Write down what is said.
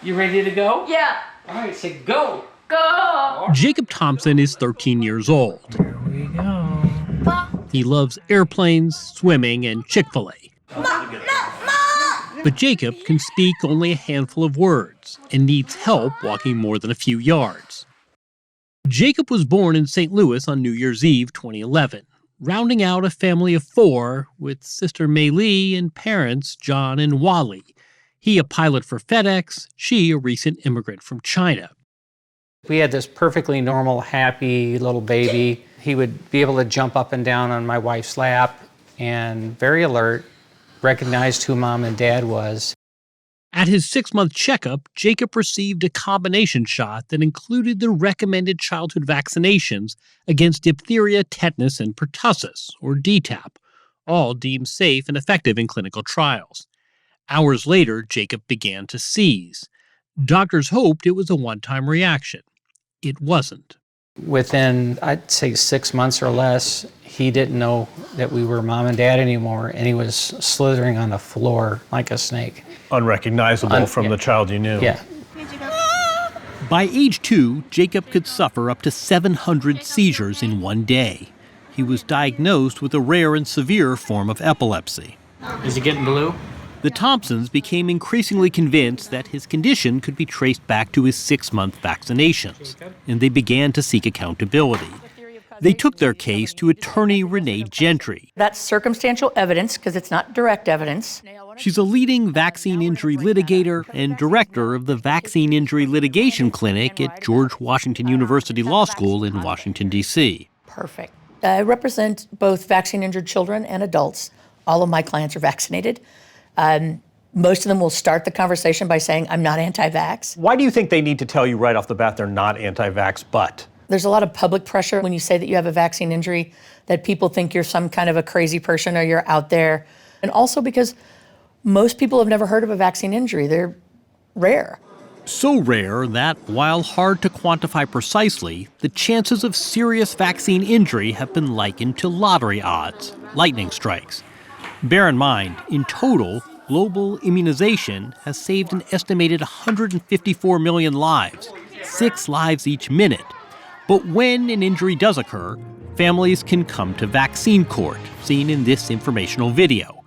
You ready to go? Yeah. All right, say go. Go. Jacob Thompson is 13 years old. Here we go. He loves airplanes, swimming, and Chick-fil-A. But Jacob can speak only a handful of words and needs help walking more than a few yards. Jacob was born in St. Louis on New Year's Eve 2011, rounding out a family of 4 with sister Mei Lee and parents John and Wally. He a pilot for FedEx, she a recent immigrant from China. We had this perfectly normal, happy little baby. He would be able to jump up and down on my wife's lap and very alert, recognized who mom and dad was. At his 6-month checkup, Jacob received a combination shot that included the recommended childhood vaccinations against diphtheria, tetanus, and pertussis, or DTaP, all deemed safe and effective in clinical trials. Hours later, Jacob began to seize. Doctors hoped it was a one-time reaction. It wasn't. Within, I'd say 6 months or less, he didn't know that we were mom and dad anymore, and he was slithering on the floor like a snake. Unrecognizable from the child you knew. Yeah. By age 2, Jacob could suffer up to 700 seizures in one day. He was diagnosed with a rare and severe form of epilepsy. Is it getting blue? The Thompsons became increasingly convinced that his condition could be traced back to his 6-month vaccinations, and they began to seek accountability. They took their case to attorney Renee Gentry. That's circumstantial evidence because it's not direct evidence. She's a leading vaccine injury litigator and director of the Vaccine Injury Litigation Clinic at George Washington University Law School in Washington, D.C. Perfect. I represent both vaccine-injured children and adults. All of my clients are vaccinated. Most of them will start the conversation by saying, I'm not anti-vax. Why do you think they need to tell you right off the bat they're not anti-vax, but? There's a lot of public pressure when you say that you have a vaccine injury, that people think you're some kind of a crazy person or you're out there. And also because most people have never heard of a vaccine injury. They're rare. So rare that, while hard to quantify precisely, the chances of serious vaccine injury have been likened to lottery odds, lightning strikes. Bear in mind, in total, global immunization has saved an estimated 154 million lives, 6 lives each minute. But when an injury does occur, families can come to vaccine court, seen in this informational video.